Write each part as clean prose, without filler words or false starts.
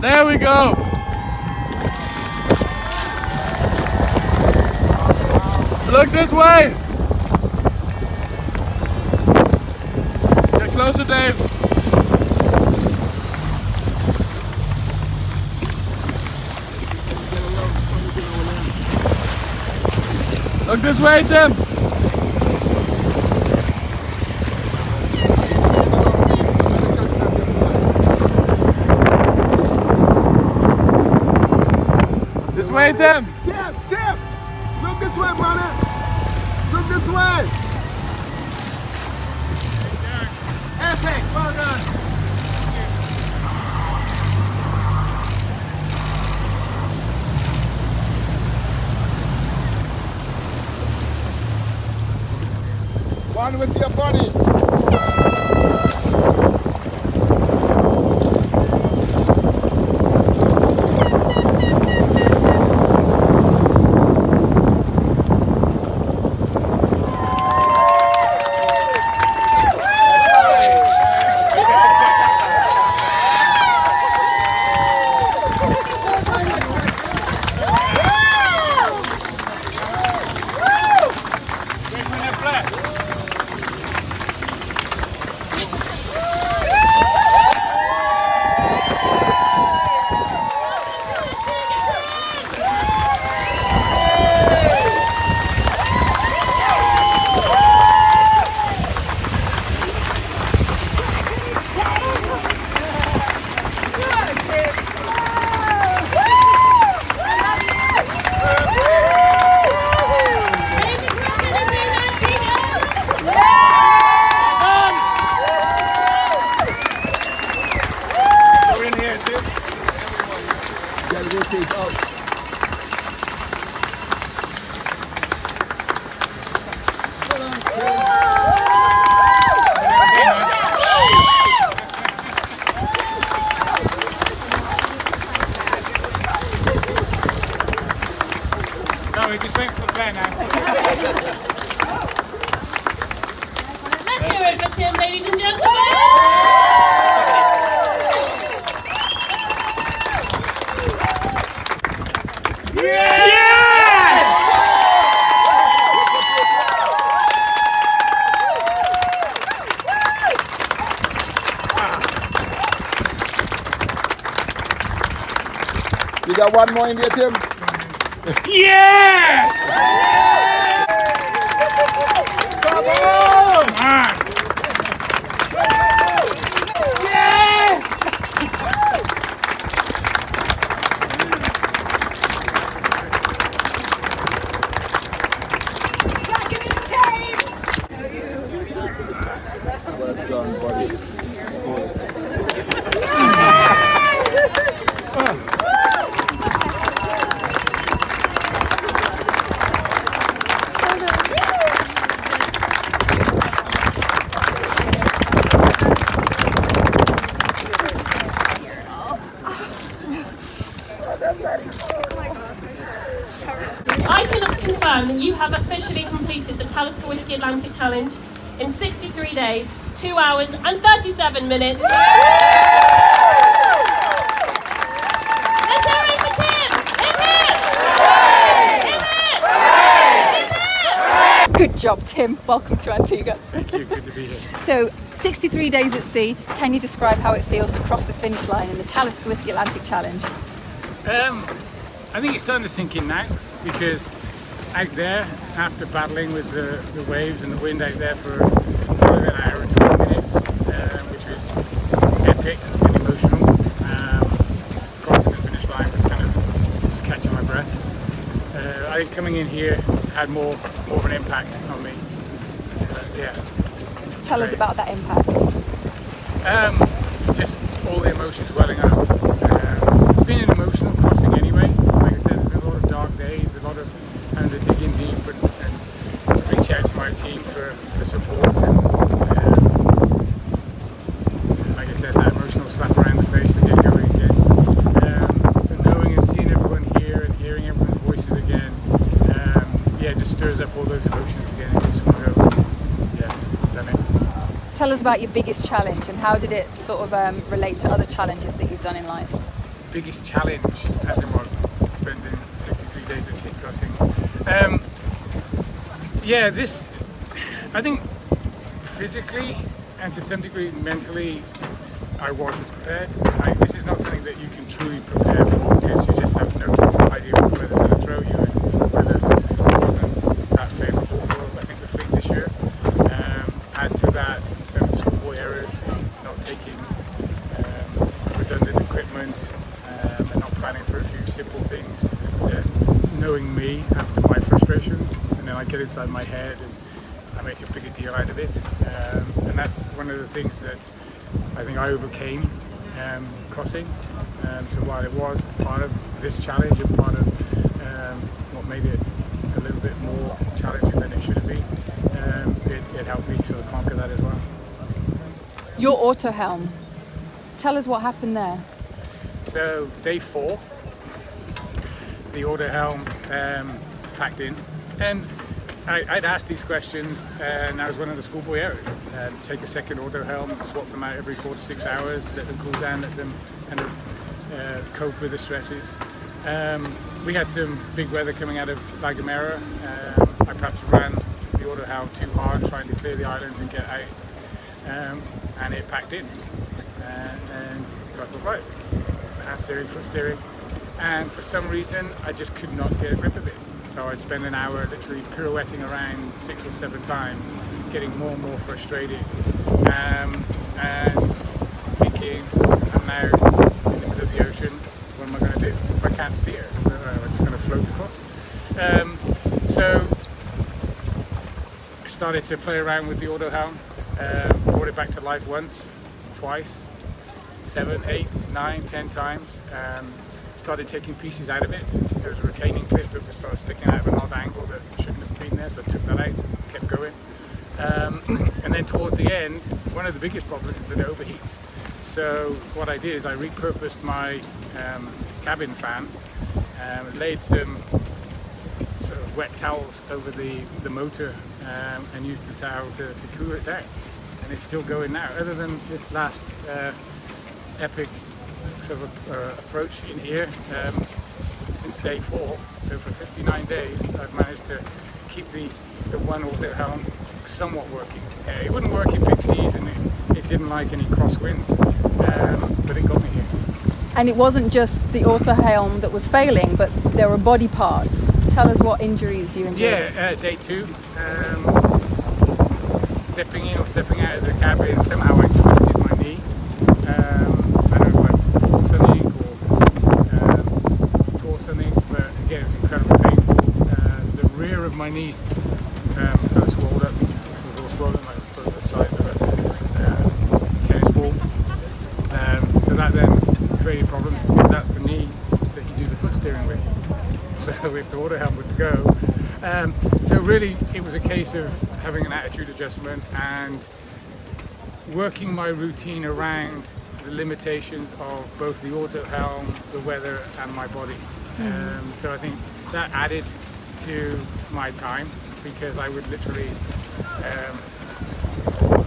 There we go. Look this way. Get closer, Dave. Look this way, Tim. This way, Tim. Tim. Look this way, brother. Look this way. Epic. Well done. One with your body. We're just waiting for the plane now. Let's hear it for Tim, ladies and gentlemen. You got one more in there, Tim? Yes! Come on! Yes! Kraken is tamed! Well done, buddy. I can confirm that you have officially completed the Talisker Whiskey Atlantic Challenge in 63 days, 2 hours and 37 minutes. Let's hear it for Tim! Hip hip! Hip hip! Good job, Tim. Welcome to Antigua. Thank you, good to be here. So, 63 days at sea. Can you describe how it feels to cross the finish line in the Talisker Whiskey Atlantic Challenge? I think it's starting to sink in now, because out there, after battling with the waves and the wind out there for probably an hour and 20 minutes, which was epic and emotional, crossing the finish line was kind of just catching my breath. I think coming in here had more of an impact on me. Yeah. Tell us about that impact. Just all the emotions welling up. It's been an emotional crossing anyway. Like I said, there's been a lot of dark days, a lot of having to dig in deep and reach out to my team for support. And like I said, that emotional slap around the face to get going again. So knowing and seeing everyone here and hearing everyone's voices again, yeah, it just stirs up all those emotions again. You just want to go, yeah, done it. Tell us about your biggest challenge and how did it sort of relate to other challenges that you've done in life? biggest challenge, as in what, spending 63 days at sea crossing. Yeah, this, I think physically and to some degree mentally, I wasn't prepared. This is not something that you can truly prepare for because you just have no idea what the weather's going to throw you in. The weather wasn't that favourable for, I think, the fleet this year. Add to that some schoolboy errors, not taking redundant equipment and not planning for a few simple things. Knowing me adds to my frustrations, and then I get inside my head and I make a bigger deal out of it. And that's one of the things that I think I overcame crossing. So while it was part of this challenge and part of what made it a little bit more challenging than it should have been, it helped me sort of conquer that as well. Your auto helm. Tell us what happened there. So day 4, the auto helm packed in, and I'd asked these questions, and that was one of the schoolboy errors. Take a second auto helm, swap them out every 4 to 6 hours, let them cool down, let them kind of cope with the stresses. We had some big weather coming out of La Gomera. I perhaps ran the auto helm too hard, trying to clear the islands and get out, and it packed in. And so I thought, right, hand steering, foot steering, and for some reason I just could not get a grip of it. So I'd spend an hour literally pirouetting around 6 or 7 times, getting more and more frustrated, and thinking, I'm now in the middle of the ocean, what am I going to do? If I can't steer, I'm just going to float across. So I started to play around with the auto helm, brought it back to life once, twice, 7, 8, 9, 10 times. Started taking pieces out of it. There was a retaining clip that was sort of sticking out of an odd angle that shouldn't have been there, so I took that out, kept going. And then towards the end, one of the biggest problems is that it overheats. So what I did is I repurposed my cabin fan, laid some sort of wet towels over the motor and used the towel to cool it down. And it's still going now, other than this last epic sort of approach in here since day 4. So for 59 days I've managed to keep the one auto helm somewhat working. It wouldn't work in big seas, and it didn't like any crosswinds, but it got me here. And it wasn't just the auto helm that was failing, but there were body parts. Tell us what injuries you endured. Yeah, day 2, stepping in or stepping out of the cabin, somehow I twisted my knee. I don't know if I pulled something or tore something, but again, it was incredibly painful. The rear of my knees kind of swelled up. It was all swollen, like sort of the size of a tennis ball. So that then created problems because that's the knee that you do the foot steering with. So if the auto helm would go. So really, it was a case of having an attitude adjustment and working my routine around the limitations of both the auto helm, the weather, and my body. So I think that added to my time because I would literally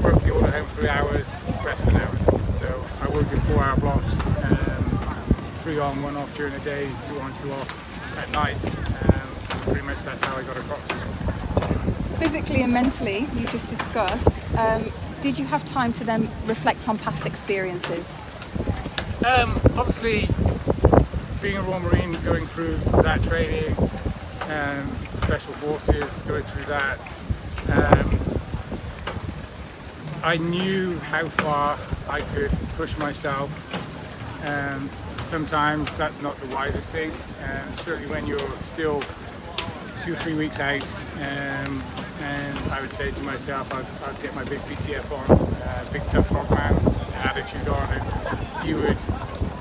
work the auto helm 3 hours, rest an hour. So I worked in 4-hour blocks, 3 on, 1 off during the day, 2 on, 2 off at night. Pretty much that's how I got across. Physically and mentally, you just discussed. Did you have time to then reflect on past experiences? Obviously, being a Royal Marine, going through that training, Special Forces, going through that, I knew how far I could push myself. Sometimes that's not the wisest thing, certainly when you're still 2 or 3 weeks out, and I would say to myself, I'd get my big BTF on, big tough frogman attitude on, and you would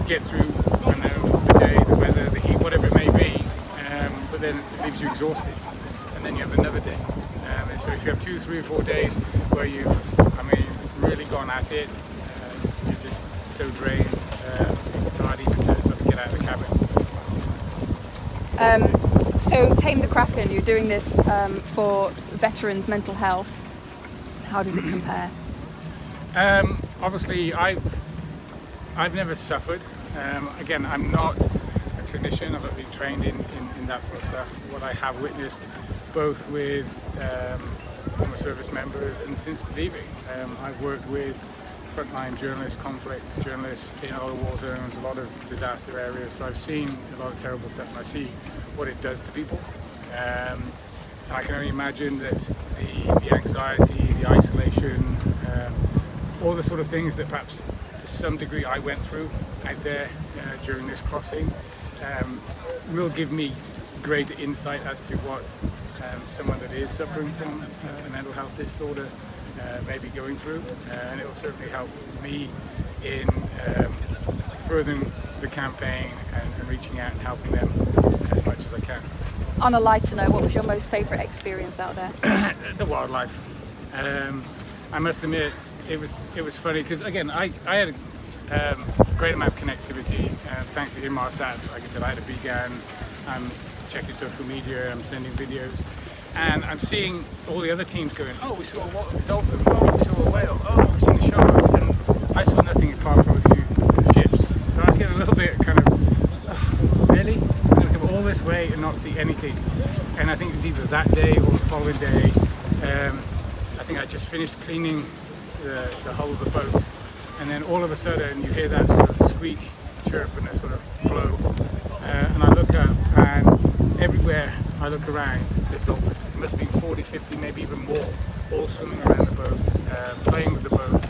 get through, I know, the day, the weather, the heat, whatever it may be, but then it leaves you exhausted, and then you have another day. So if you have 2, 3 or 4 days where you've, really gone at it, you're just so drained, it's hard even to sort of get out of the cabin. So Tame the Kraken, you're doing this for veterans' mental health. How does it compare? Obviously, I've never suffered Again, I'm not a clinician, I've not been trained in that sort of stuff. What I have witnessed, both with former service members and since leaving, I've worked with frontline journalists, conflict journalists in a lot of war zones, a lot of disaster areas, so I've seen a lot of terrible stuff and I see what it does to people. And I can only imagine that the anxiety, the isolation, all the sort of things that perhaps to some degree I went through out there during this crossing will give me greater insight as to what someone that is suffering from a mental health disorder may be going through, and it will certainly help me in furthering the campaign and reaching out and helping them as much as I can. On a lighter note, what was your most favourite experience out there? The wildlife. I must admit, it was funny because again, I had a great amount of connectivity thanks to Inmarsat. Like I said, I had a beacon. I'm checking social media. I'm sending videos, and I'm seeing all the other teams going, "Oh, we saw a dolphin. Oh, we saw a whale. Oh, we've seen a shark." And I saw nothing apart from a few ships. So I was getting a little bit kind of, oh, really? I'm going to come all this way and not see anything. And I think it was either that day or the following day. I think I just finished cleaning the hull of the boat, and then all of a sudden you hear that sort of squeak, chirp, and a sort of blow. And I look up, and everywhere I look around, there's dolphins. There must be 40, 50, maybe even more, all swimming around the boat, playing with the boat.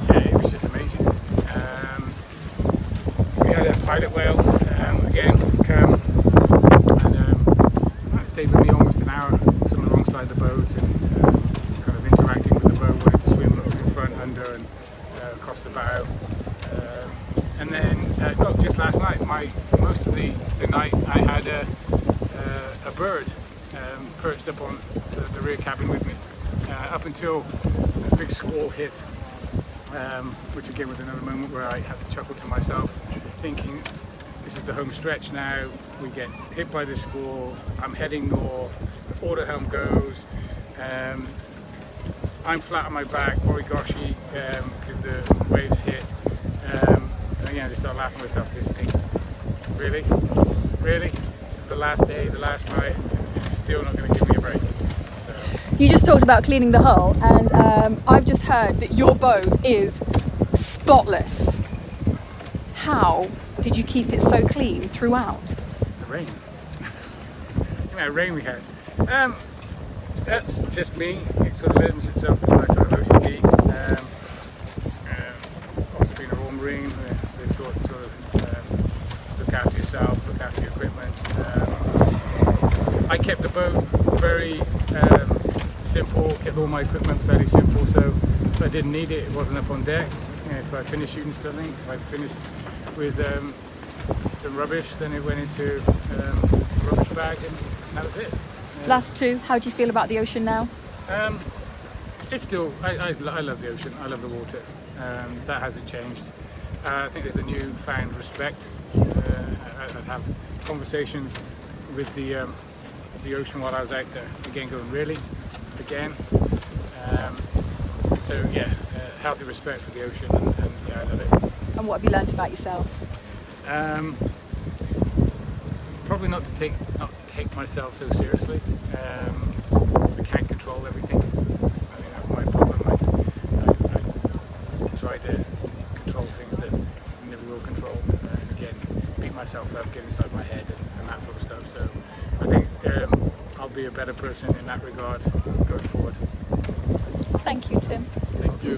Yeah, it was just amazing. We had a pilot whale, again, come, and it stayed with me almost an hour, swimming alongside the boat, and kind of interacting with the boat, wanting to swim in front, under, and across the bow. And then, just last night, most of the night, I had a bird perched up on the rear cabin with me, up until a big squall hit, which again was another moment where I had to chuckle to myself, thinking, this is the home stretch now, we get hit by this squall, I'm heading north, order helm goes, I'm flat on my back, origoshi, because the waves hit. And again, I just start laughing at myself because you think, really? Really? This is the last day, the last night, and you're still not going to give me a break. So. You just talked about cleaning the hull, and I've just heard that your boat is spotless. How did you keep it so clean throughout? The rain. The amount of rain we had. That's just me. It sort of lends itself to my sort of OCD. Also being a Royal Marine, we're taught to sort of look after yourself, look after your equipment. I kept the boat very simple, kept all my equipment fairly simple, so if I didn't need it, it wasn't up on deck. If I finished shooting something, if I finished with some rubbish, then it went into a rubbish bag, and that was it. Last two, how do you feel about the ocean now? It's still, I love the ocean, I love the water. That hasn't changed. I think there's a newfound respect. I have conversations with the ocean while I was out there. Again, going, really? Again? So yeah, healthy respect for the ocean, and yeah, I love it. And what have you learnt about yourself? Probably not to take myself so seriously. I can't control everything. I mean, that's my problem. I try to control things that I never will control. And again, beat myself up, get inside my head, and that sort of stuff. So I think I'll be a better person in that regard going forward. Thank you, Tim. Thank you.